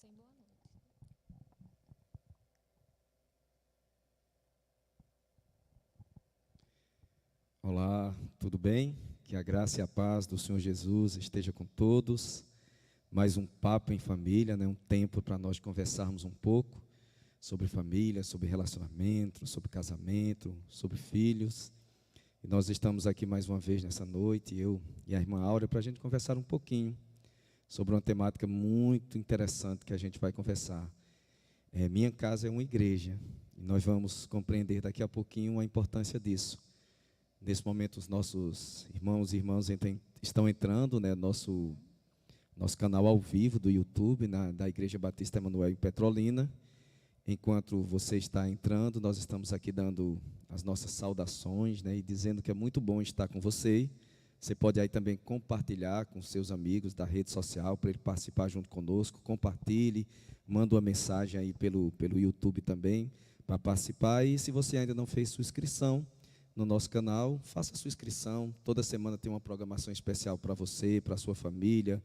sem boa noite. Olá, tudo bem? Que a graça e a paz do Senhor Jesus esteja com todos. Mais um papo em família, né? Um tempo para nós conversarmos um pouco sobre família, sobre relacionamento, sobre casamento, sobre filhos. E nós estamos aqui mais uma vez nessa noite, eu e a irmã Áurea, para a gente conversar um pouquinho sobre uma temática muito interessante que a gente vai conversar. Minha casa é uma igreja e nós vamos compreender daqui a pouquinho a importância disso. Nesse momento, os nossos irmãos e irmãs estão entrando, né, nosso canal ao vivo do YouTube, da Igreja Batista Emanuel em Petrolina. Enquanto você está entrando, nós estamos aqui dando as nossas saudações, né, e dizendo que é muito bom estar com você. Você pode aí também compartilhar com seus amigos da rede social para ele participar junto conosco. Compartilhe, manda uma mensagem aí pelo YouTube também para participar. E se você ainda não fez sua inscrição no nosso canal, faça a sua inscrição. Toda semana tem uma programação especial para você, para a sua família,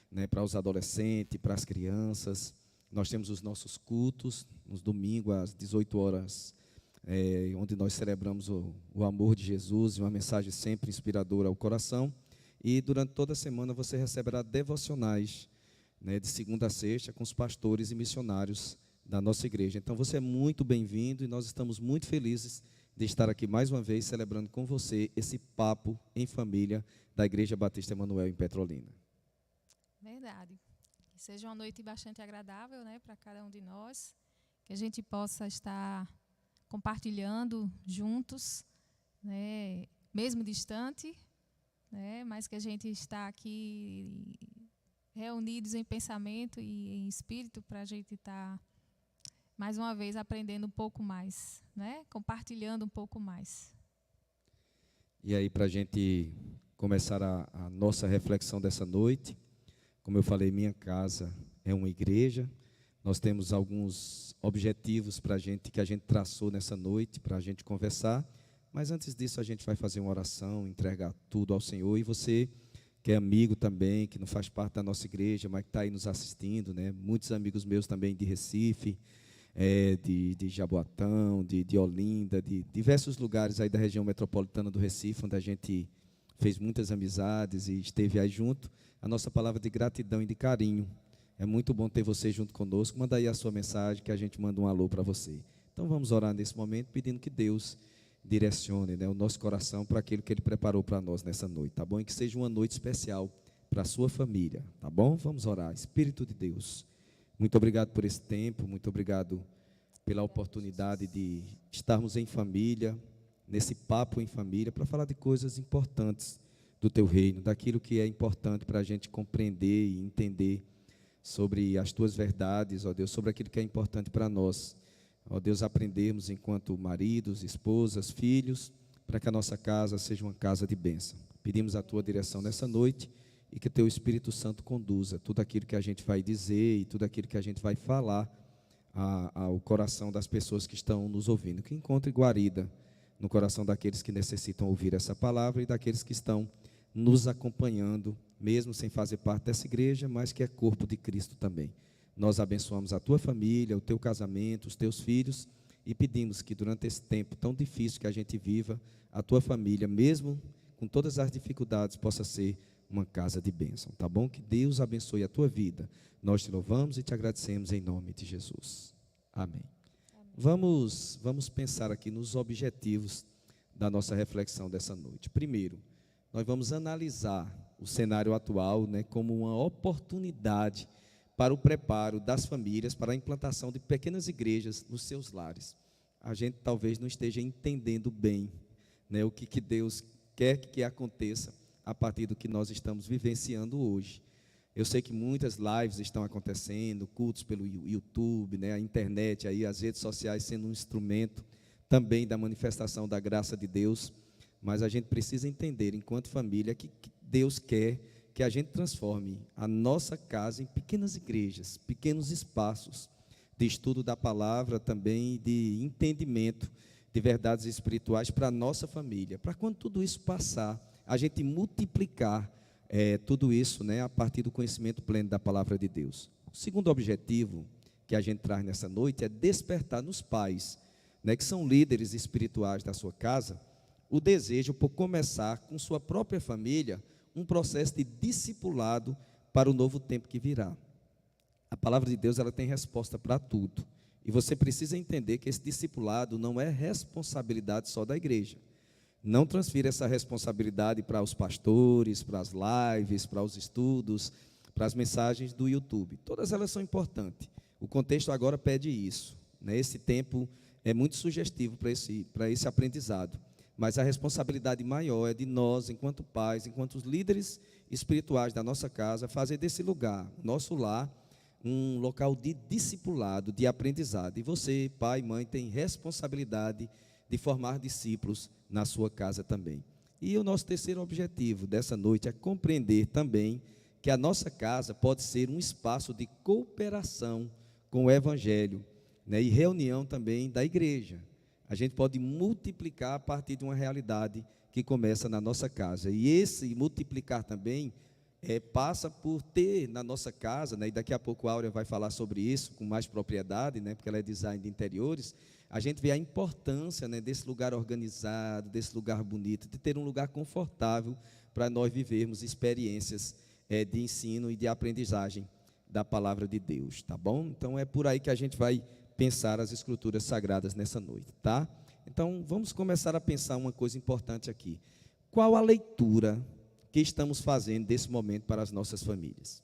né, para os adolescentes, para as crianças. Nós temos os nossos cultos, nos domingos, às 18 horas, onde nós celebramos o amor de Jesus e uma mensagem sempre inspiradora ao coração. E durante toda a semana você receberá devocionais, né, de segunda a sexta, com os pastores e missionários da nossa igreja. Então você é muito bem-vindo e nós estamos muito felizes de estar aqui mais uma vez celebrando com você esse papo em família da Igreja Batista Emanuel em Petrolina. Verdade. Que seja uma noite bastante agradável, né, para cada um de nós, que a gente possa estar compartilhando juntos, né, mesmo distante, né, mas que a gente está aqui reunidos em pensamento e em espírito para a gente estar mais uma vez aprendendo um pouco mais, né, compartilhando um pouco mais. E aí, para a gente começar a nossa reflexão dessa noite, como eu falei, minha casa é uma igreja. Nós temos alguns objetivos para a gente, que a gente traçou nessa noite, para a gente conversar. Mas antes disso, a gente vai fazer uma oração, entregar tudo ao Senhor. E você, que é amigo também, que não faz parte da nossa igreja, mas que está aí nos assistindo, né? Muitos amigos meus também de Recife, de Jaboatão, de Olinda, de diversos lugares aí da região metropolitana do Recife, onde a gente fez muitas amizades e esteve aí junto. A nossa palavra de gratidão e de carinho. É muito bom ter você junto conosco. Manda aí a sua mensagem que a gente manda um alô para você. Então vamos orar nesse momento pedindo que Deus direcione, né, o nosso coração para aquilo que Ele preparou para nós nessa noite, tá bom? E que seja uma noite especial para a sua família, tá bom? Vamos orar. Espírito de Deus, muito obrigado por esse tempo, muito obrigado pela oportunidade de estarmos em família, nesse papo em família, para falar de coisas importantes do Teu reino, daquilo que é importante para a gente compreender e entender sobre as Tuas verdades, ó Deus, sobre aquilo que é importante para nós, ó Deus, aprendermos enquanto maridos, esposas, filhos, para que a nossa casa seja uma casa de bênção. Pedimos a Tua direção nessa noite e que Teu Espírito Santo conduza tudo aquilo que a gente vai dizer e tudo aquilo que a gente vai falar ao coração das pessoas que estão nos ouvindo, que encontre guarida no coração daqueles que necessitam ouvir essa palavra e daqueles que estão nos acompanhando, mesmo sem fazer parte dessa igreja, mas que é corpo de Cristo também. Nós abençoamos a tua família, o teu casamento, os teus filhos e pedimos que durante esse tempo tão difícil que a gente viva, a tua família, mesmo com todas as dificuldades, possa ser uma casa de bênção, tá bom? Que Deus abençoe a tua vida. Nós te louvamos e te agradecemos em nome de Jesus. Amém. Amém. Vamos pensar aqui nos objetivos da nossa reflexão dessa noite. Primeiro, nós vamos analisar o cenário atual, né, como uma oportunidade para o preparo das famílias para a implantação de pequenas igrejas nos seus lares. A gente talvez não esteja entendendo bem, né, o que Deus quer que aconteça a partir do que nós estamos vivenciando hoje. Eu sei que muitas lives estão acontecendo, cultos pelo YouTube, né, a internet, aí, as redes sociais sendo um instrumento também da manifestação da graça de Deus. Mas a gente precisa entender, enquanto família, que Deus quer que a gente transforme a nossa casa em pequenas igrejas, pequenos espaços de estudo da palavra também, de entendimento de verdades espirituais para a nossa família. Para quando tudo isso passar, a gente multiplicar tudo isso, né, a partir do conhecimento pleno da palavra de Deus. O segundo objetivo que a gente traz nessa noite é despertar nos pais, né, que são líderes espirituais da sua casa, o desejo por começar com sua própria família um processo de discipulado para o novo tempo que virá. A palavra de Deus, ela tem resposta para tudo. E você precisa entender que esse discipulado não é responsabilidade só da igreja. Não transfira essa responsabilidade para os pastores, para as lives, para os estudos, para as mensagens do YouTube. Todas elas são importantes. O contexto agora pede isso, né? Esse tempo é muito sugestivo para esse aprendizado. Mas a responsabilidade maior é de nós, enquanto pais, enquanto os líderes espirituais da nossa casa, fazer desse lugar, nosso lar, um local de discipulado, de aprendizado. E você, pai, mãe, tem responsabilidade de formar discípulos na sua casa também. E o nosso terceiro objetivo dessa noite é compreender também que a nossa casa pode ser um espaço de cooperação com o Evangelho, né, e reunião também da igreja. A gente pode multiplicar a partir de uma realidade que começa na nossa casa. E esse multiplicar também passa por ter na nossa casa, né, e daqui a pouco a Áurea vai falar sobre isso com mais propriedade, né, porque ela é design de interiores. A gente vê a importância, né, desse lugar organizado, desse lugar bonito, de ter um lugar confortável para nós vivermos experiências de ensino e de aprendizagem da palavra de Deus, tá bom? Então é por aí que a gente vai pensar as escrituras sagradas nessa noite, tá? Então vamos começar a pensar uma coisa importante aqui. Qual a leitura que estamos fazendo desse momento para as nossas famílias?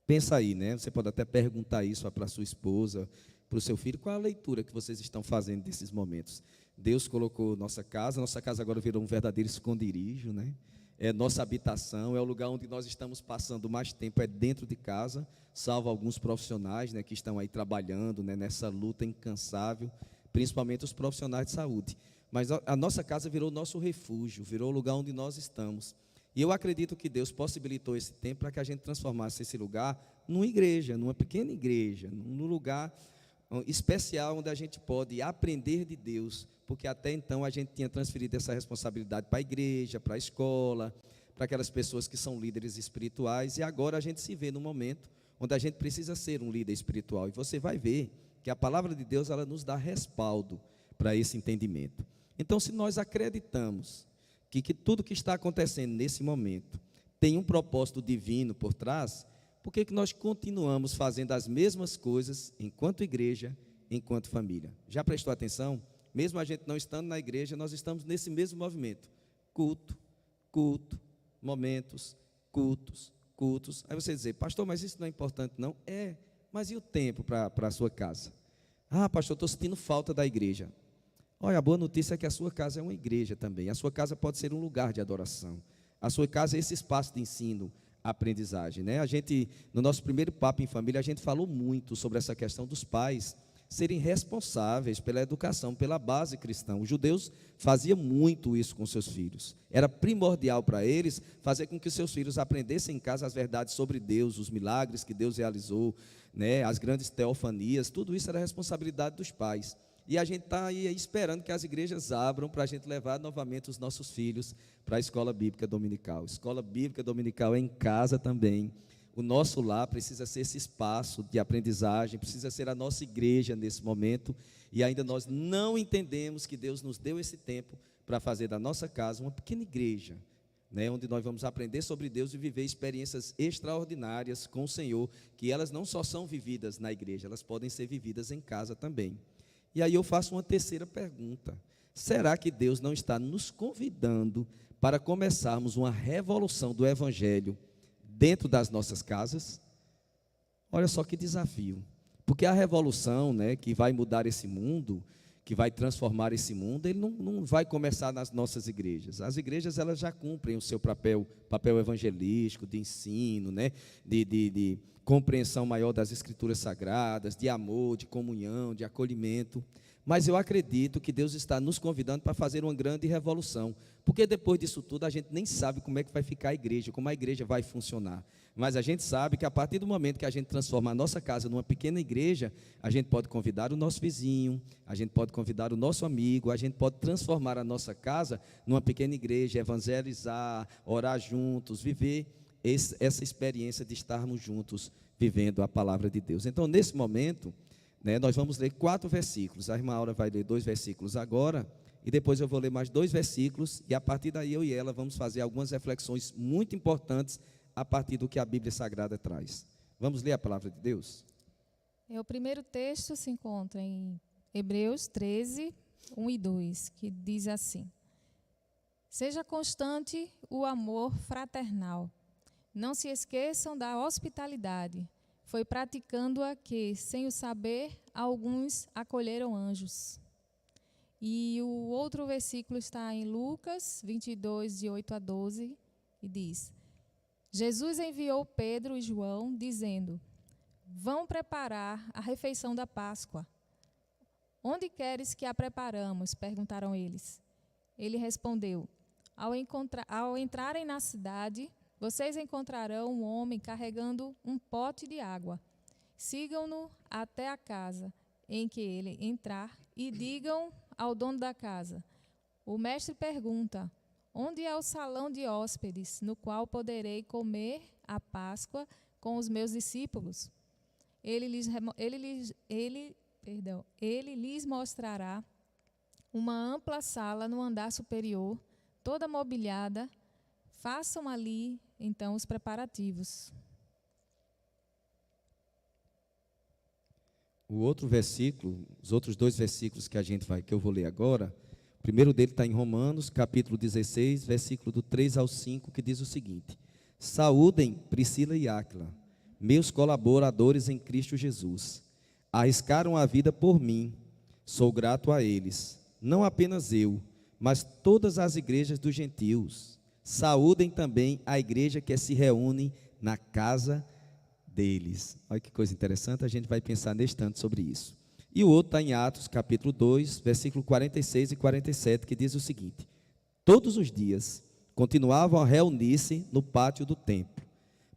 Pensa aí, né? Você pode até perguntar isso para a sua esposa, para o seu filho. Qual a leitura que vocês estão fazendo desses momentos? Deus colocou nossa casa agora virou um verdadeiro esconderijo, né? É nossa habitação, é o lugar onde nós estamos passando mais tempo, é dentro de casa, salvo alguns profissionais, né, que estão aí trabalhando, né, nessa luta incansável, principalmente os profissionais de saúde. Mas a nossa casa virou nosso refúgio, virou o lugar onde nós estamos. E eu acredito que Deus possibilitou esse tempo para que a gente transformasse esse lugar numa igreja, numa pequena igreja, num lugar especial onde a gente pode aprender de Deus, porque até então a gente tinha transferido essa responsabilidade para a igreja, para a escola, para aquelas pessoas que são líderes espirituais, e agora a gente se vê num momento onde a gente precisa ser um líder espiritual, e você vai ver que a palavra de Deus, ela nos dá respaldo para esse entendimento. Então, se nós acreditamos que tudo que está acontecendo nesse momento tem um propósito divino por trás, por que nós continuamos fazendo as mesmas coisas enquanto igreja, enquanto família? Já prestou atenção? Mesmo a gente não estando na igreja, nós estamos nesse mesmo movimento. Culto, culto, momentos, cultos, cultos. Aí você diz, pastor, mas isso não é importante não? É, mas e o tempo para a sua casa? Ah, pastor, estou sentindo falta da igreja. Olha, a boa notícia é que a sua casa é uma igreja também. A sua casa pode ser um lugar de adoração. A sua casa é esse espaço de ensino, aprendizagem, né? A gente, no nosso primeiro papo em família, a gente falou muito sobre essa questão dos pais serem responsáveis pela educação, pela base cristã. Os judeus faziam muito isso com seus filhos. Era primordial para eles fazer com que seus filhos aprendessem em casa as verdades sobre Deus, os milagres que Deus realizou, né? As grandes teofanias, tudo isso era responsabilidade dos pais. E a gente está aí esperando que as igrejas abram para a gente levar novamente os nossos filhos para a escola bíblica dominical. Escola bíblica dominical é em casa também. O nosso lar precisa ser esse espaço de aprendizagem, precisa ser a nossa igreja nesse momento. E ainda nós não entendemos que Deus nos deu esse tempo para fazer da nossa casa uma pequena igreja, né, onde nós vamos aprender sobre Deus e viver experiências extraordinárias com o Senhor, que elas não só são vividas na igreja, elas podem ser vividas em casa também. E aí eu faço uma terceira pergunta. Será que Deus não está nos convidando para começarmos uma revolução do Evangelho dentro das nossas casas? Olha só que desafio. Porque a revolução, né, que vai mudar esse mundo, que vai transformar esse mundo, ele não vai começar nas nossas igrejas. As igrejas, elas já cumprem o seu papel evangelístico, de ensino, né, de compreensão maior das escrituras sagradas, de amor, de comunhão, de acolhimento. Mas eu acredito que Deus está nos convidando para fazer uma grande revolução, porque depois disso tudo a gente nem sabe como é que vai ficar a igreja, como a igreja vai funcionar. Mas a gente sabe que a partir do momento que a gente transforma a nossa casa numa pequena igreja, a gente pode convidar o nosso vizinho, a gente pode convidar o nosso amigo, a gente pode transformar a nossa casa numa pequena igreja, evangelizar, orar juntos, viver essa experiência de estarmos juntos vivendo a palavra de Deus. Então, nesse momento, né, nós vamos ler 4 versículos. A irmã Aura vai ler 2 versículos agora, e depois eu vou ler mais 2 versículos, e a partir daí eu e ela vamos fazer algumas reflexões muito importantes a partir do que a Bíblia Sagrada traz. Vamos ler a palavra de Deus? O primeiro texto se encontra em Hebreus 13, 1 e 2, que diz assim: Seja constante o amor fraternal. Não se esqueçam da hospitalidade. Foi praticando-a que, sem o saber, alguns acolheram anjos. E o outro versículo está em Lucas 22, de 8 a 12, e diz: Jesus enviou Pedro e João, dizendo: Vão preparar a refeição da Páscoa. Onde queres que a preparamos? Perguntaram eles. Ele respondeu: Ao entrarem na cidade, vocês encontrarão um homem carregando um pote de água. Sigam-no até a casa em que ele entrar e digam ao dono da casa: O mestre pergunta: Onde é o salão de hóspedes, no qual poderei comer a Páscoa com os meus discípulos? Ele lhes mostrará uma ampla sala no andar superior, toda mobiliada. Façam ali, então, os preparativos. O outro versículo, os outros 2 versículos que eu vou ler agora, o primeiro dele está em Romanos, capítulo 16, versículo do 3 ao 5, que diz o seguinte: Saúdem Priscila e Áquila, meus colaboradores em Cristo Jesus. Arriscaram a vida por mim, sou grato a eles. Não apenas eu, mas todas as igrejas dos gentios. Saúdem também a igreja que se reúne na casa deles. Olha que coisa interessante, a gente vai pensar neste tanto sobre isso. E o outro está em Atos, capítulo 2, versículo 46 e 47, que diz o seguinte: Todos os dias continuavam a reunir-se no pátio do templo,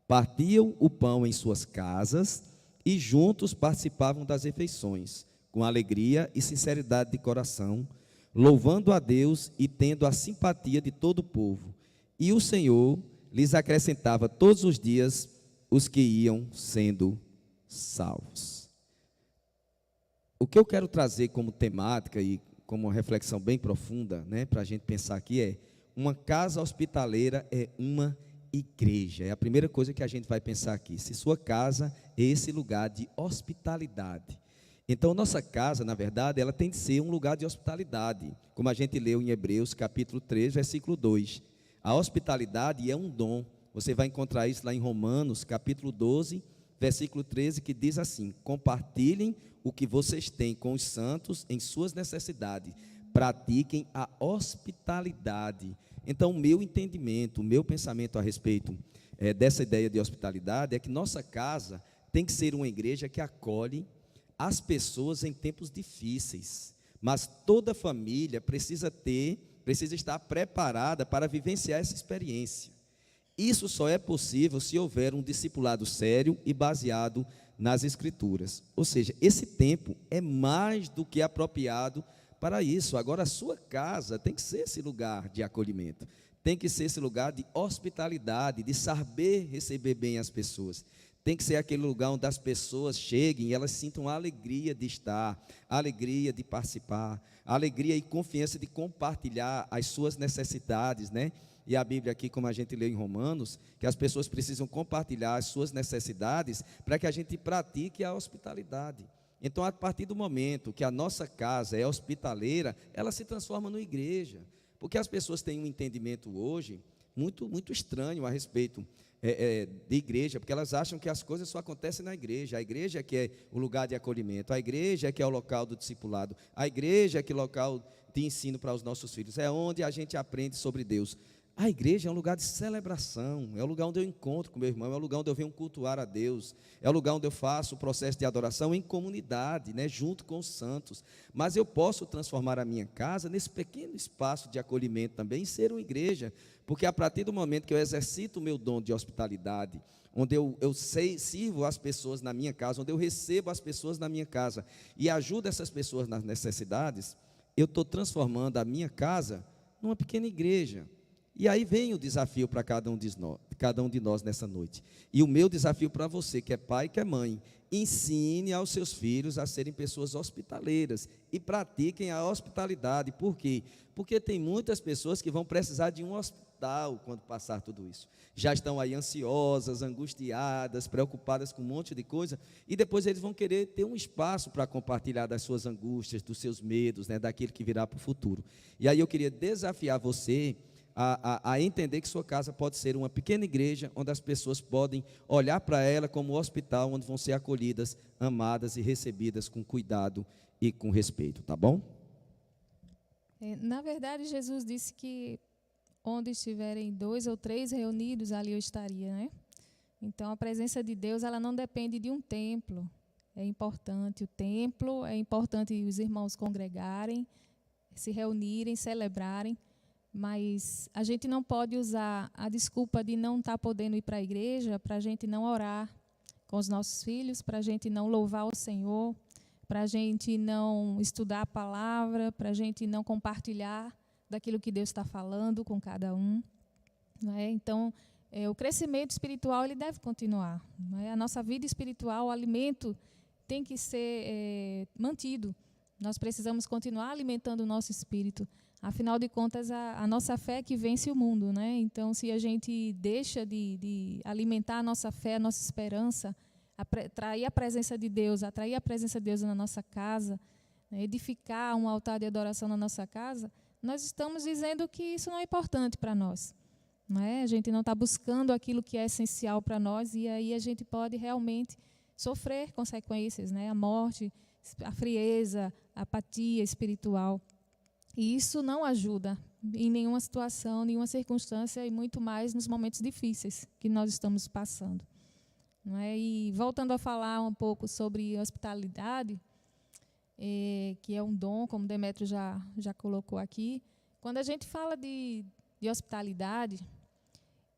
partiam o pão em suas casas e juntos participavam das refeições, com alegria e sinceridade de coração, louvando a Deus e tendo a simpatia de todo o povo. E o Senhor lhes acrescentava todos os dias os que iam sendo salvos. O que eu quero trazer como temática e como uma reflexão bem profunda, né, para a gente pensar aqui é: uma casa hospitaleira é uma igreja. É a primeira coisa que a gente vai pensar aqui. Se sua casa é esse lugar de hospitalidade. Então, nossa casa, na verdade, ela tem de ser um lugar de hospitalidade, como a gente leu em Hebreus, capítulo 3, versículo 2. A hospitalidade é um dom. Você vai encontrar isso lá em Romanos, capítulo 12, versículo 13, que diz assim: Compartilhem o que vocês têm com os santos em suas necessidades. Pratiquem a hospitalidade. Então, o meu entendimento, o meu pensamento a respeito dessa ideia de hospitalidade é que nossa casa tem que ser uma igreja que acolhe as pessoas em tempos difíceis. Mas toda família precisa estar preparada para vivenciar essa experiência. Isso só é possível se houver um discipulado sério e baseado nas Escrituras. Ou seja, esse tempo é mais do que apropriado para isso. Agora, a sua casa tem que ser esse lugar de acolhimento, tem que ser esse lugar de hospitalidade, de saber receber bem as pessoas. Tem que ser aquele lugar onde as pessoas cheguem e elas sintam a alegria de estar, a alegria de participar, a alegria e confiança de compartilhar as suas necessidades, né? E a Bíblia aqui, como a gente leu em Romanos, que as pessoas precisam compartilhar as suas necessidades para que a gente pratique a hospitalidade. Então, a partir do momento que a nossa casa é hospitaleira, ela se transforma numa igreja. Porque as pessoas têm um entendimento hoje muito estranho a respeito de igreja, porque elas acham que as coisas só acontecem na igreja. A igreja que é o lugar de acolhimento, a igreja que é o local do discipulado, a igreja que é o local de ensino para os nossos filhos, é onde a gente aprende sobre Deus. A igreja é um lugar de celebração, é o lugar onde eu encontro com meu irmão, é o lugar onde eu venho cultuar a Deus, é o lugar onde eu faço o processo de adoração em comunidade, né, junto com os santos. Mas eu posso transformar a minha casa nesse pequeno espaço de acolhimento também e ser uma igreja, porque a partir do momento que eu exercito o meu dom de hospitalidade, onde eu sirvo as pessoas na minha casa, onde eu recebo as pessoas na minha casa e ajudo essas pessoas nas necessidades, eu estou transformando a minha casa numa pequena igreja. E aí vem o desafio para cada um de nós nessa noite. E o meu desafio para você, que é pai, que é mãe, ensine aos seus filhos a serem pessoas hospitaleiras e pratiquem a hospitalidade. Por quê? Porque tem muitas pessoas que vão precisar de um hospital quando passar tudo isso. Já estão aí ansiosas, angustiadas, preocupadas com um monte de coisa, e depois eles vão querer ter um espaço para compartilhar das suas angústias, dos seus medos, né, daquilo que virá para o futuro. E aí eu queria desafiar você a entender que sua casa pode ser uma pequena igreja, onde as pessoas podem olhar para ela como um hospital, onde vão ser acolhidas, amadas e recebidas com cuidado e com respeito, tá bom? Na verdade, Jesus disse que onde estiverem 2 ou 3 reunidos, ali eu estaria, né? Então, a presença de Deus, ela não depende de um templo. É importante o templo, é importante os irmãos congregarem, se reunirem, celebrarem, mas a gente não pode usar a desculpa de não estar podendo ir para a igreja para a gente não orar com os nossos filhos, para a gente não louvar o Senhor, para a gente não estudar a palavra, para a gente não compartilhar daquilo que Deus está falando com cada um. Né? Então, o crescimento espiritual ele deve continuar. Né? A nossa vida espiritual, o alimento tem que ser mantido. Nós precisamos continuar alimentando o nosso espírito. Afinal de contas, a nossa fé é que vence o mundo. Né? Então, se a gente deixa de alimentar a nossa fé, a nossa esperança, atrair a presença de Deus, atrair a presença de Deus na nossa casa, né? Edificar um altar de adoração na nossa casa, nós estamos dizendo que isso não é importante para nós. Não é? A gente não está buscando aquilo que é essencial para nós, e aí a gente pode realmente sofrer consequências, né? A morte, a frieza, a apatia espiritual. E isso não ajuda em nenhuma situação, nenhuma circunstância, e muito mais nos momentos difíceis que nós estamos passando. Não é? E voltando a falar um pouco sobre hospitalidade, que é um dom, como Demétrio já colocou aqui, quando a gente fala de hospitalidade,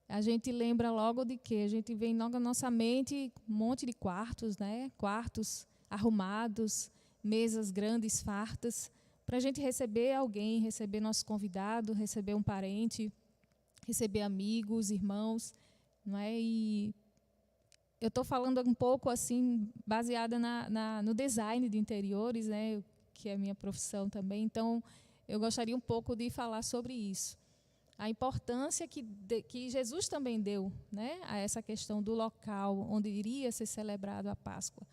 a gente lembra logo de quê? A gente vem logo na nossa mente um monte de quartos, né? Quartos arrumados, mesas grandes, fartas, para a gente receber alguém, receber nosso convidado, receber um parente, receber amigos, irmãos. Não é? E eu estou falando um pouco assim, baseada no design de interiores, né? Que é a minha profissão também. Então, eu gostaria um pouco de falar sobre isso. A importância que Jesus também deu, né, a essa questão do local onde iria ser celebrado a Páscoa.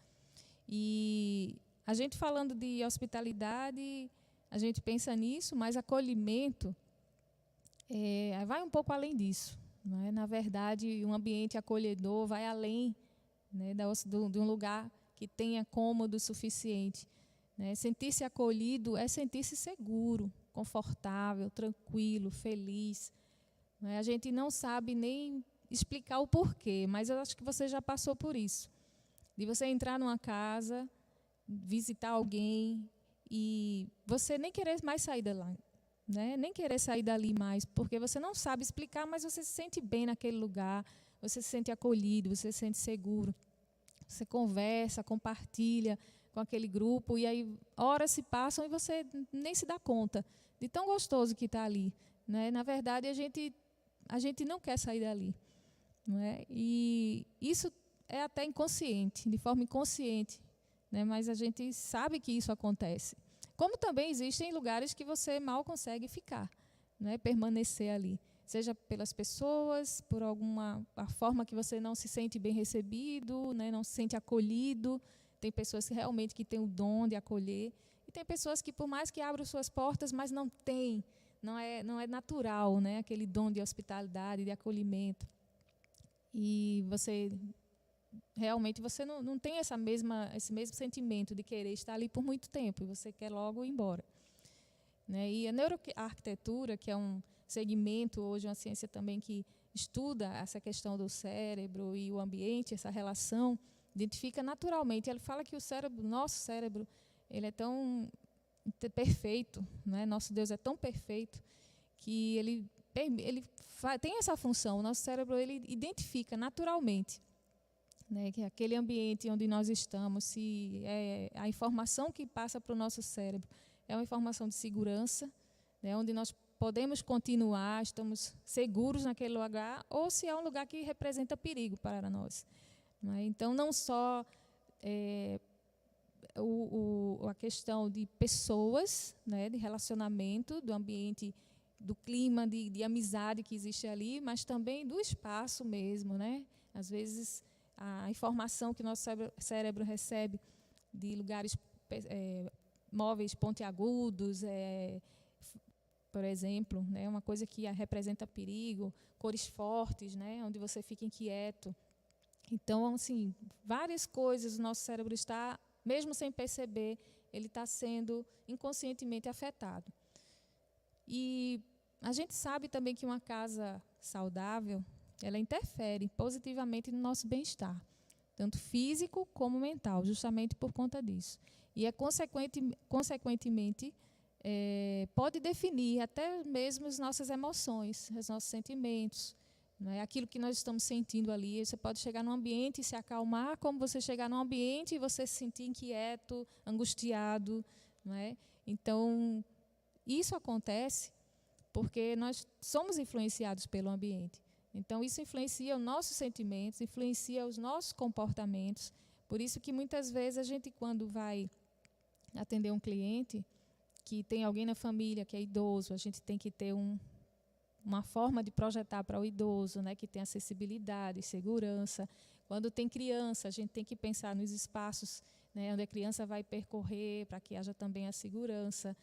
E a gente falando de hospitalidade, a gente pensa nisso, mas acolhimento vai um pouco além disso. Não é? Na verdade, um ambiente acolhedor vai além, né, de um lugar que tenha cômodo suficiente. Né? Sentir-se acolhido é sentir-se seguro, confortável, tranquilo, feliz. A gente não sabe nem explicar o porquê, mas eu acho que você já passou por isso. De você entrar numa casa, visitar alguém e você nem querer mais sair de lá, né? Nem querer sair dali mais, porque você não sabe explicar, mas você se sente bem naquele lugar, você se sente acolhido, você se sente seguro. Você conversa, compartilha com aquele grupo, e aí horas se passam e você nem se dá conta de tão gostoso que está ali. Né? Na verdade, a gente não quer sair dali. Não é? E isso é até inconsciente, de forma inconsciente, né? Mas a gente sabe que isso acontece. Como também existem lugares que você mal consegue ficar, né? Permanecer ali. Seja pelas pessoas, por a forma que você não se sente bem recebido, né? Não se sente acolhido. Tem pessoas que realmente que têm o dom de acolher. E tem pessoas que, por mais que abram suas portas, mas não tem, não é natural, né? Aquele dom de hospitalidade, de acolhimento. E realmente você não tem esse mesmo sentimento de querer estar ali por muito tempo, e você quer logo ir embora. Né? E a neuroarquitetura, que é um segmento, hoje uma ciência também que estuda essa questão do cérebro e o ambiente, essa relação, identifica naturalmente. Ele fala que nosso cérebro, ele é tão perfeito, né? Nosso Deus é tão perfeito que ele tem essa função. O nosso cérebro ele identifica naturalmente, né, que aquele ambiente onde nós estamos, se a informação que passa para o nosso cérebro é uma informação de segurança, né, onde nós podemos continuar, estamos seguros naquele lugar, ou se é um lugar que representa perigo para nós. Então, não só a questão de pessoas, né, de relacionamento, do ambiente, do clima de amizade que existe ali, mas também do espaço mesmo, né? Às vezes, a informação que o nosso cérebro recebe de lugares móveis pontiagudos, por exemplo, né, uma coisa que representa perigo, cores fortes, né, onde você fica inquieto. Então, assim, várias coisas o nosso cérebro está, mesmo sem perceber, ele está sendo inconscientemente afetado. E a gente sabe também que uma casa saudável, ela interfere positivamente no nosso bem-estar, tanto físico como mental, justamente por conta disso. E consequentemente, pode definir até mesmo as nossas emoções, os nossos sentimentos, né? Aquilo que nós estamos sentindo ali. Você pode chegar num ambiente e se acalmar, como você chegar num ambiente e você se sentir inquieto, angustiado, né? Então, isso acontece porque nós somos influenciados pelo ambiente. Então, isso influencia os nossos sentimentos, influencia os nossos comportamentos. Por isso que, muitas vezes, a gente, quando vai atender um cliente que tem alguém na família que é idoso, a gente tem que ter uma forma de projetar para o idoso, né, que tem acessibilidade, segurança. Quando tem criança, a gente tem que pensar nos espaços, né, onde a criança vai percorrer, para que haja também a segurança.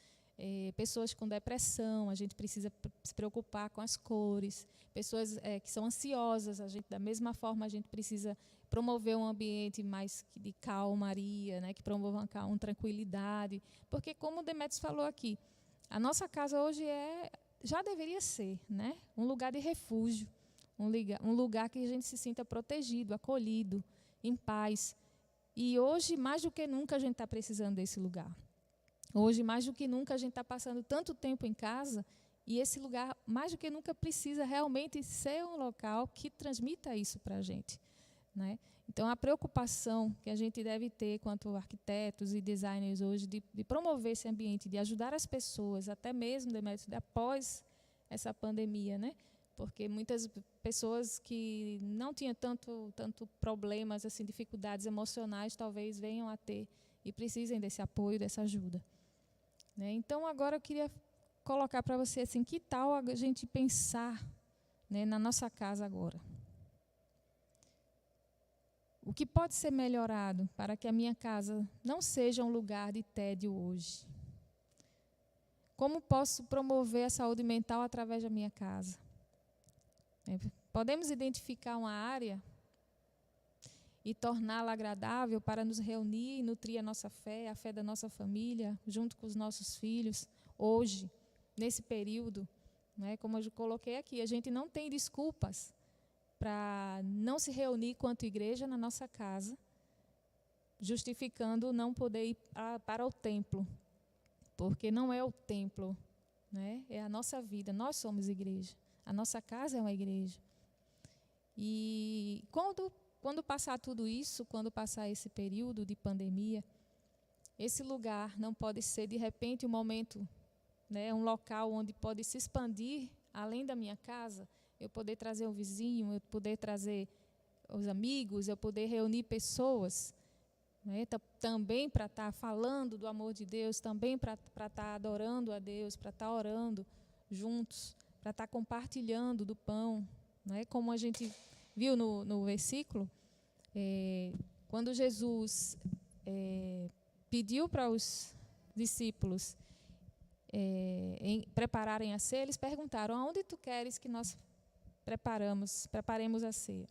Pessoas com depressão, a gente precisa se preocupar com as cores. Pessoas que são ansiosas, da mesma forma, a gente precisa promover um ambiente mais de calmaria, né, que promova uma tranquilidade. Porque, como o Demetrios falou aqui, a nossa casa hoje já deveria ser, né, um lugar de refúgio, um lugar que a gente se sinta protegido, acolhido, em paz. E hoje, mais do que nunca, a gente está precisando desse lugar. Hoje, mais do que nunca, a gente está passando tanto tempo em casa e esse lugar, mais do que nunca, precisa realmente ser um local que transmita isso para a gente, né? Então, a preocupação que a gente deve ter quanto arquitetos e designers hoje de promover esse ambiente, de ajudar as pessoas, até mesmo, Demetrios, após essa pandemia, né? Porque muitas pessoas que não tinham tanto problemas, assim, dificuldades emocionais, talvez venham a ter e precisem desse apoio, dessa ajuda. Então, agora eu queria colocar para você assim, que tal a gente pensar, né, na nossa casa agora? O que pode ser melhorado para que a minha casa não seja um lugar de tédio hoje? Como posso promover a saúde mental através da minha casa? Podemos identificar uma área e torná-la agradável para nos reunir e nutrir a nossa fé, a fé da nossa família, junto com os nossos filhos, hoje, nesse período, né? Como eu coloquei aqui, a gente não tem desculpas para não se reunir quanto igreja na nossa casa, justificando não poder ir para o templo, porque não é o templo, né? É a nossa vida, nós somos igreja, a nossa casa é uma igreja. E quando passar tudo isso, quando passar esse período de pandemia, esse lugar não pode ser, de repente, um momento, né, um local onde pode se expandir, além da minha casa, eu poder trazer um vizinho, eu poder trazer os amigos, eu poder reunir pessoas, né, também para estar falando do amor de Deus, também para estar adorando a Deus, para estar orando juntos, para estar compartilhando do pão, né, como a gente viu no versículo, quando Jesus pediu para os discípulos prepararem a ceia, eles perguntaram: aonde tu queres que nós preparemos a ceia?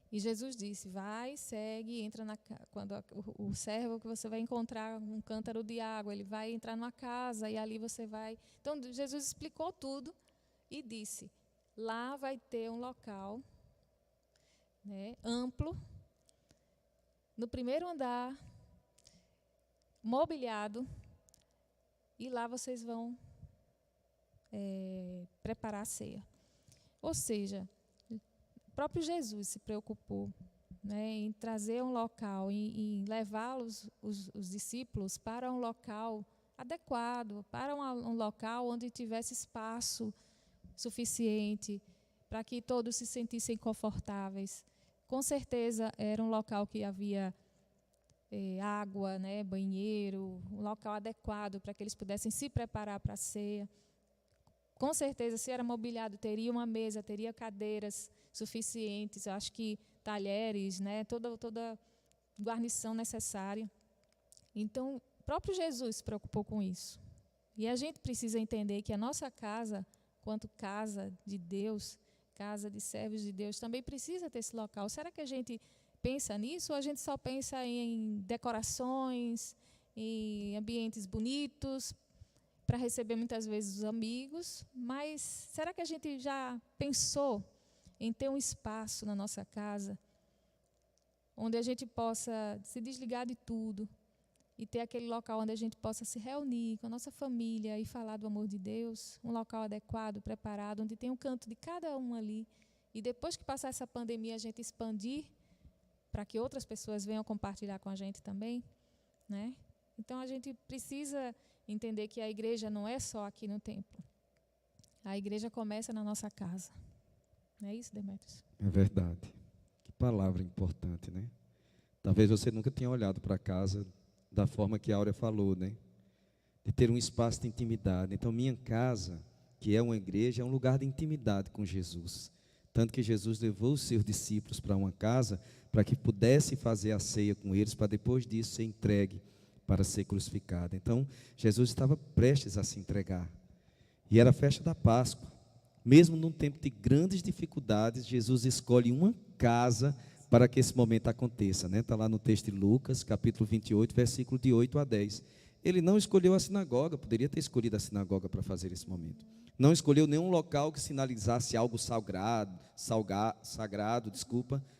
E Jesus disse: vai, segue, entra quando o servo que você vai encontrar um cântaro de água, ele vai entrar numa casa e ali você vai. Então Jesus explicou tudo e disse: lá vai ter um local, né, amplo, no primeiro andar, mobiliado, e lá vocês vão preparar a ceia. Ou seja, o próprio Jesus se preocupou, né, em trazer um local, em levar os discípulos para um local adequado, para um local onde tivesse espaço suficiente para que todos se sentissem confortáveis. Com certeza era um local que havia água, né, banheiro, um local adequado para que eles pudessem se preparar para a ceia. Com certeza, se era mobiliado, teria uma mesa, teria cadeiras suficientes, eu acho que talheres, né, toda guarnição necessária. Então, o próprio Jesus se preocupou com isso. E a gente precisa entender que a nossa casa, quanto casa de Deus, casa de servos de Deus, também precisa ter esse local. Será que a gente pensa nisso ou a gente só pensa em decorações, em ambientes bonitos, para receber muitas vezes os amigos? Mas será que a gente já pensou em ter um espaço na nossa casa onde a gente possa se desligar de tudo e ter aquele local onde a gente possa se reunir com a nossa família e falar do amor de Deus, um local adequado, preparado, onde tem um canto de cada um ali, e depois que passar essa pandemia a gente expandir para que outras pessoas venham compartilhar com a gente também, né? Então a gente precisa entender que a igreja não é só aqui no templo. A igreja começa na nossa casa. Não é isso, Demetrios? É verdade. Que palavra importante, né? Talvez você nunca tenha olhado para casa da forma que a Áurea falou, né? De ter um espaço de intimidade. Então, minha casa, que é uma igreja, é um lugar de intimidade com Jesus. Tanto que Jesus levou os seus discípulos para uma casa para que pudesse fazer a ceia com eles, para depois disso ser entregue para ser crucificado. Então, Jesus estava prestes a se entregar. E era a festa da Páscoa. Mesmo num tempo de grandes dificuldades, Jesus escolhe uma casa para que esse momento aconteça, né? Está lá no texto de Lucas, capítulo 28, versículo de 8 a 10. Ele não escolheu a sinagoga, poderia ter escolhido a sinagoga para fazer esse momento. Não escolheu nenhum local que sinalizasse algo sagrado,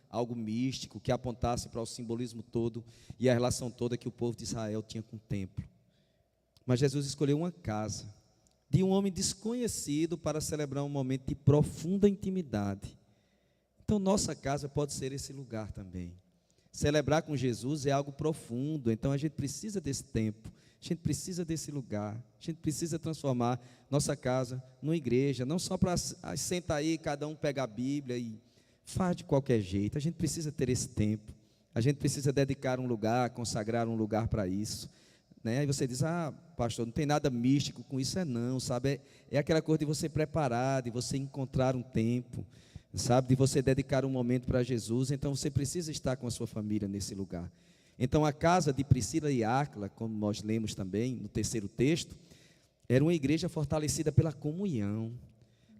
algo místico, que apontasse para o simbolismo todo e a relação toda que o povo de Israel tinha com o templo. Mas Jesus escolheu uma casa de um homem desconhecido para celebrar um momento de profunda intimidade. Então, nossa casa pode ser esse lugar também. Celebrar com Jesus é algo profundo, então a gente precisa desse tempo, a gente precisa desse lugar, a gente precisa transformar nossa casa numa igreja, não só para sentar aí, cada um pega a Bíblia e faz de qualquer jeito. A gente precisa ter esse tempo, a gente precisa dedicar um lugar, consagrar um lugar para isso, né? Aí você diz, pastor, não tem nada místico com isso, não, sabe? É aquela coisa de você preparar, de você encontrar um tempo, sabe, de você dedicar um momento para Jesus. Então você precisa estar com a sua família nesse lugar. Então a casa de Priscila e Áquila, como nós lemos também no terceiro texto, era uma igreja fortalecida pela comunhão.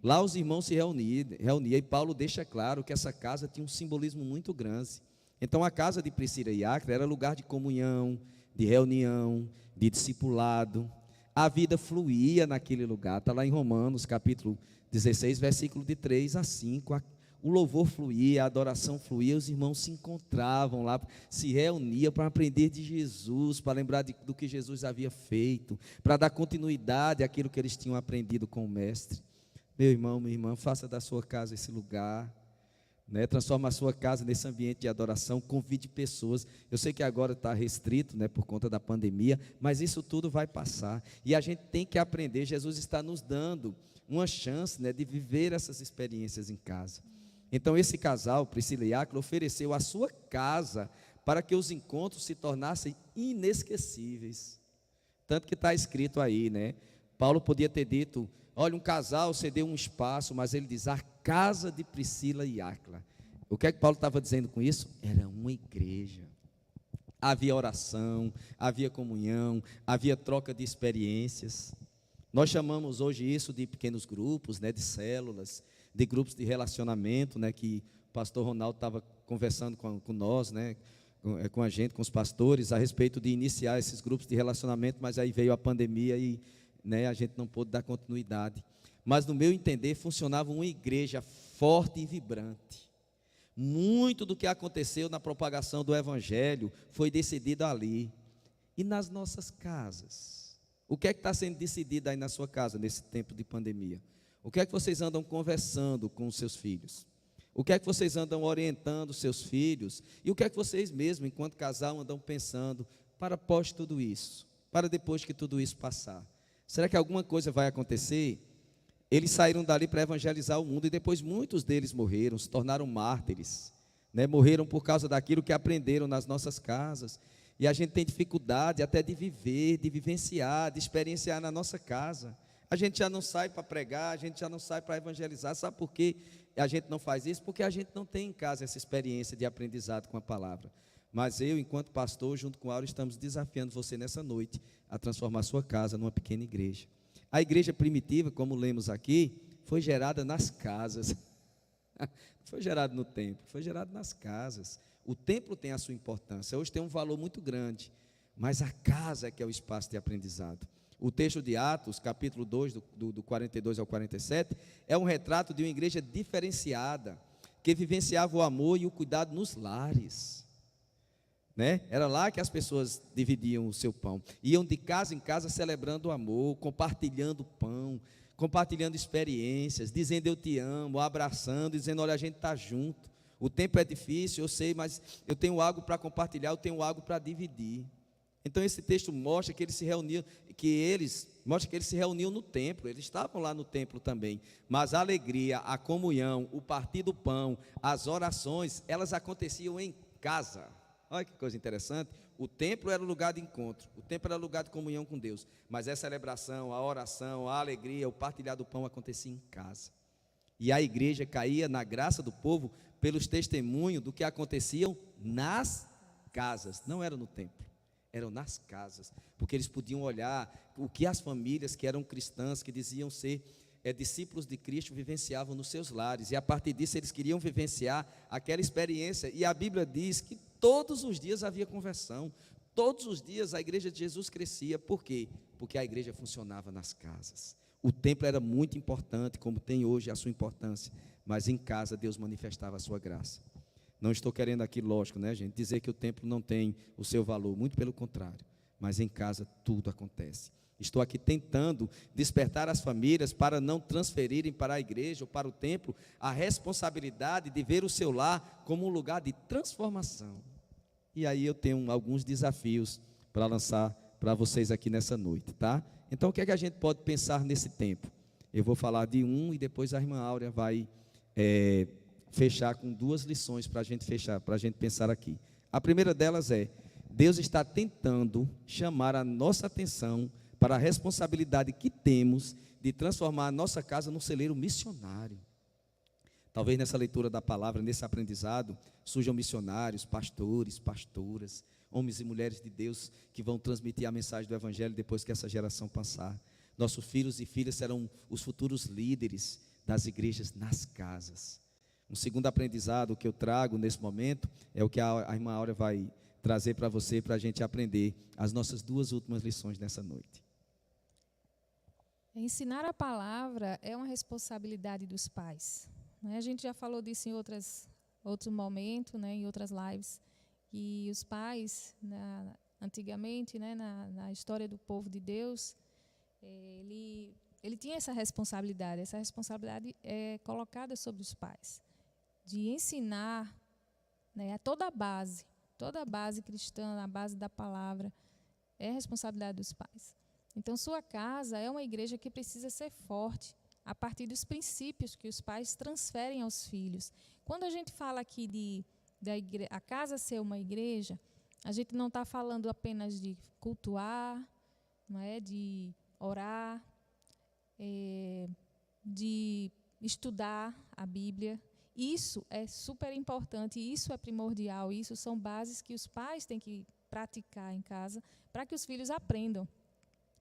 Lá os irmãos se reuniam e Paulo deixa claro que essa casa tinha um simbolismo muito grande. Então a casa de Priscila e Áquila era lugar de comunhão, de reunião, de discipulado. A vida fluía naquele lugar. Está lá em Romanos capítulo 16, versículo de 3 a 5, o louvor fluía, a adoração fluía, os irmãos se encontravam lá, se reuniam para aprender de Jesus, para lembrar do que Jesus havia feito, para dar continuidade àquilo que eles tinham aprendido com o Mestre. Meu irmão, minha irmã, faça da sua casa esse lugar, né? Transforma a sua casa nesse ambiente de adoração, convide pessoas. Eu sei que agora está restrito, né, por conta da pandemia, mas isso tudo vai passar, e a gente tem que aprender. Jesus está nos dando uma chance, né, de viver essas experiências em casa. Então esse casal, Priscila e Áquila, ofereceu a sua casa para que os encontros se tornassem inesquecíveis. Tanto que está escrito aí, né? Paulo podia ter dito, olha, um casal cedeu um espaço, mas ele diz, a casa de Priscila e Áquila. O que é que Paulo estava dizendo com isso? Era uma igreja. Havia oração, havia comunhão, havia troca de experiências. Nós chamamos hoje isso de pequenos grupos, né, de células, de grupos de relacionamento, né, que o pastor Ronaldo estava conversando com nós, né, com a gente, com os pastores, a respeito de iniciar esses grupos de relacionamento, mas aí veio a pandemia e, né, a gente não pôde dar continuidade. Mas, no meu entender, funcionava uma igreja forte e vibrante. Muito do que aconteceu na propagação do Evangelho foi decidido ali. E nas nossas casas? O que é que está sendo decidido aí na sua casa, nesse tempo de pandemia? O que é que vocês andam conversando com os seus filhos? O que é que vocês andam orientando os seus filhos? E o que é que vocês mesmos, enquanto casal, andam pensando para após tudo isso? para depois que tudo isso passar? Será que alguma coisa vai acontecer? Eles saíram dali para evangelizar o mundo e depois muitos deles morreram, se tornaram mártires, né? Morreram por causa daquilo que aprenderam nas nossas casas. E a gente tem dificuldade até de viver, de vivenciar, de experienciar na nossa casa. A gente já não sai para pregar, a gente já não sai para evangelizar. Sabe por quê a gente não faz isso? Porque a gente não tem em casa essa experiência de aprendizado com a palavra. Mas eu, enquanto pastor, junto com a Aura, estamos desafiando você nessa noite a transformar sua casa numa pequena igreja. A igreja primitiva, como lemos aqui, foi gerada nas casas. Não foi gerado no templo, foi gerado nas casas. O templo tem a sua importância, hoje tem um valor muito grande, mas a casa é que é o espaço de aprendizado. O texto de Atos, capítulo 2, do 42 ao 47, é um retrato de uma igreja diferenciada, que vivenciava o amor e o cuidado nos lares, né? Era lá que as pessoas dividiam o seu pão, iam de casa em casa celebrando o amor, compartilhando pão, compartilhando experiências, dizendo eu te amo, abraçando, dizendo olha, a gente está junto. O tempo é difícil, eu sei, mas eu tenho algo para compartilhar, eu tenho algo para dividir. Então esse texto mostra que eles se reuniam, no templo, eles estavam lá no templo também, mas a alegria, a comunhão, o partir do pão, as orações, elas aconteciam em casa. Olha que coisa interessante, o templo era o lugar de encontro, o templo era o lugar de comunhão com Deus, mas a celebração, a oração, a alegria, o partilhar do pão acontecia em casa. E a igreja caía na graça do povo pelos testemunhos do que aconteciam nas casas, não era no templo, eram nas casas, porque eles podiam olhar o que as famílias que eram cristãs, que diziam ser discípulos de Cristo, vivenciavam nos seus lares, e a partir disso eles queriam vivenciar aquela experiência, e a Bíblia diz que todos os dias havia conversão, todos os dias a igreja de Jesus crescia. Por quê? Porque a igreja funcionava nas casas. O templo era muito importante, como tem hoje a sua importância, mas em casa Deus manifestava a sua graça. Não estou querendo aqui, lógico, né, gente, dizer que o templo não tem o seu valor, muito pelo contrário, mas em casa tudo acontece. Estou aqui tentando despertar as famílias para não transferirem para a igreja ou para o templo a responsabilidade de ver o seu lar como um lugar de transformação. E aí eu tenho alguns desafios para lançar para vocês aqui nessa noite, tá? Então o que é que a gente pode pensar nesse tempo? Eu vou falar de um e depois a irmã Áurea vai fechar com duas lições para a gente fechar, para a gente pensar aqui. A primeira delas é: Deus está tentando chamar a nossa atenção para a responsabilidade que temos de transformar a nossa casa num celeiro missionário. Talvez nessa leitura da palavra, nesse aprendizado, surjam missionários, pastores, pastoras, homens e mulheres de Deus que vão transmitir a mensagem do Evangelho depois que essa geração passar. Nossos filhos e filhas serão os futuros líderes das igrejas nas casas. Um segundo aprendizado que eu trago nesse momento é o que a irmã Áurea vai trazer para você, para a gente aprender as nossas duas últimas lições nessa noite. Ensinar a palavra é uma responsabilidade dos pais, né? A gente já falou disso em outro momento, né, em outras lives, que os pais, antigamente, né, na história do povo de Deus, ele tinha essa responsabilidade é colocada sobre os pais, de ensinar, né, toda a base cristã, a base da palavra, é responsabilidade dos pais. Então, sua casa é uma igreja que precisa ser forte a partir dos princípios que os pais transferem aos filhos. Quando a gente fala aqui a casa ser uma igreja, a gente não está falando apenas de cultuar, não é? De orar, de estudar a Bíblia. Isso é super importante, isso é primordial, isso são bases que os pais têm que praticar em casa para que os filhos aprendam,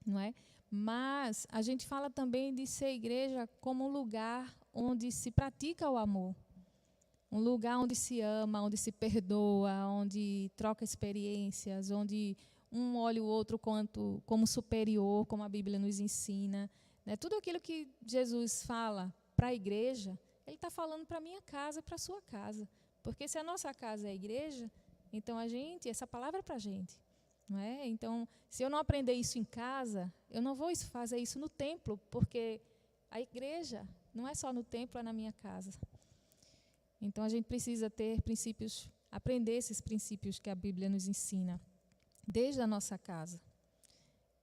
não é? Mas a gente fala também de ser igreja como um lugar onde se pratica o amor, um lugar onde se ama, onde se perdoa, onde troca experiências, onde um olha o outro como superior, como a Bíblia nos ensina, né? Tudo aquilo que Jesus fala para a igreja, Ele está falando para a minha casa e para a sua casa. Porque se a nossa casa é a igreja, então essa palavra é para a gente. Não é? Então, se eu não aprender isso em casa, eu não vou fazer isso no templo, porque a igreja não é só no templo, é na minha casa. Então, a gente precisa ter princípios, aprender esses princípios que a Bíblia nos ensina, desde a nossa casa.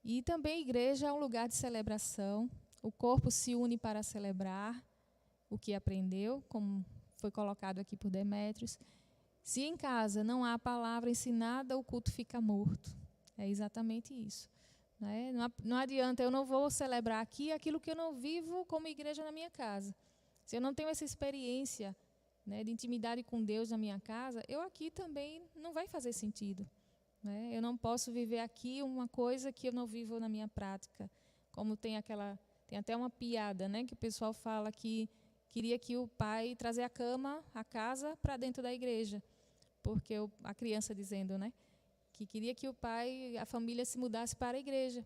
E também a igreja é um lugar de celebração. O corpo se une para celebrar o que aprendeu, como foi colocado aqui por Demétrios. Se em casa não há a palavra ensinada, o culto fica morto. É exatamente isso. Né? Não adianta, eu não vou celebrar aqui aquilo que eu não vivo como igreja na minha casa. Se eu não tenho essa experiência, né, de intimidade com Deus na minha casa, eu aqui também não vai fazer sentido. Né? Eu não posso viver aqui uma coisa que eu não vivo na minha prática. Como tem até uma piada, né, que o pessoal fala que queria que o pai trazer a cama, a casa, para dentro da igreja. Porque a criança dizendo, né, que queria que o pai, a família se mudasse para a igreja.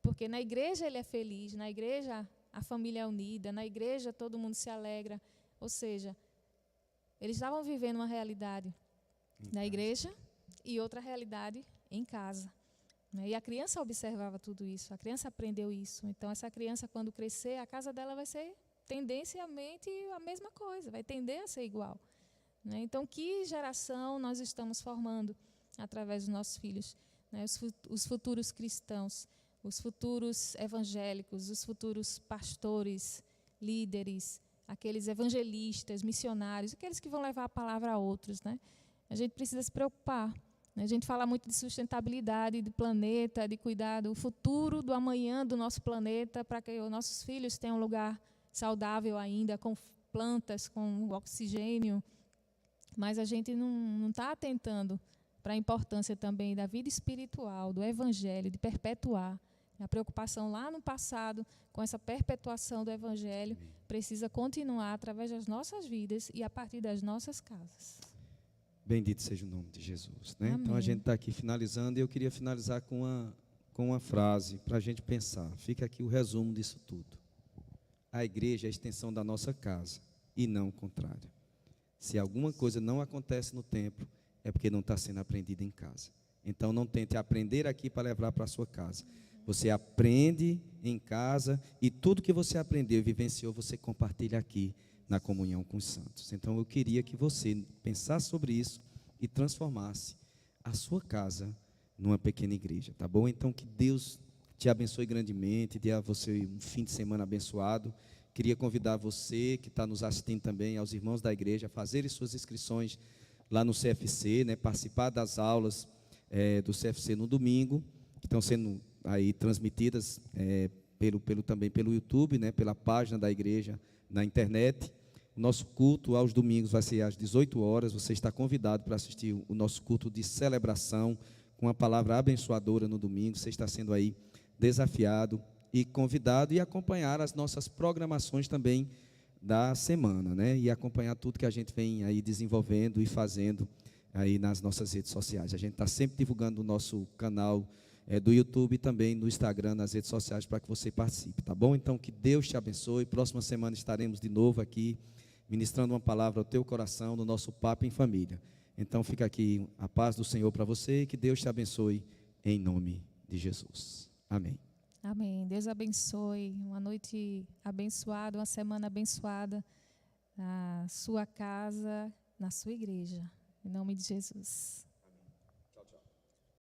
Porque na igreja ele é feliz, na igreja a família é unida, na igreja todo mundo se alegra. Ou seja, eles estavam vivendo uma realidade na igreja e outra realidade em casa. Né? E a criança observava tudo isso, a criança aprendeu isso. Então, essa criança, quando crescer, a casa dela vai ser tendencialmente a mesma coisa, vai tender a ser igual. Né? Então, que geração nós estamos formando através dos nossos filhos? Né? Os futuros cristãos, os futuros evangélicos, os futuros pastores, líderes, aqueles evangelistas, missionários, aqueles que vão levar a palavra a outros. Né? A gente precisa se preocupar. Né? A gente fala muito de sustentabilidade do planeta, de cuidar do futuro, do amanhã do nosso planeta, para que os nossos filhos tenham um lugar saudável ainda, com plantas, com oxigênio. Mas a gente não está atentando para a importância também da vida espiritual, do evangelho, de perpetuar. A preocupação lá no passado com essa perpetuação do evangelho precisa continuar através das nossas vidas e a partir das nossas casas. Bendito seja o nome de Jesus. Né? Então a gente está aqui finalizando e eu queria finalizar com uma frase para a gente pensar. Fica aqui o resumo disso tudo. A igreja é a extensão da nossa casa e não o contrário. Se alguma coisa não acontece no templo, é porque não está sendo aprendida em casa. Então não tente aprender aqui para levar para a sua casa. Você aprende em casa e tudo que você aprendeu e vivenciou, você compartilha aqui na comunhão com os santos. Então eu queria que você pensasse sobre isso e transformasse a sua casa numa pequena igreja, tá bom? Então que Deus te abençoe grandemente, dê a você um fim de semana abençoado. Queria convidar você que está nos assistindo também, aos irmãos da igreja, a fazerem suas inscrições lá no CFC, né, participar das aulas do CFC no domingo, que estão sendo aí transmitidas também pelo YouTube, né, pela página da igreja na internet. O nosso culto aos domingos vai ser às 18 horas. Você está convidado para assistir o nosso culto de celebração com a palavra abençoadora no domingo. Você está sendo aí desafiado e convidado e acompanhar as nossas programações também da semana, né? E acompanhar tudo que a gente vem aí desenvolvendo e fazendo aí nas nossas redes sociais. A gente está sempre divulgando o nosso canal do YouTube e também no Instagram, nas redes sociais, para que você participe, tá bom? Então, que Deus te abençoe. Próxima semana estaremos de novo aqui, ministrando uma palavra ao teu coração, no nosso Papo em Família. Então, fica aqui a paz do Senhor para você e que Deus te abençoe em nome de Jesus. Amém. Amém. Deus abençoe. Uma noite abençoada, uma semana abençoada na sua casa, na sua igreja. Em nome de Jesus.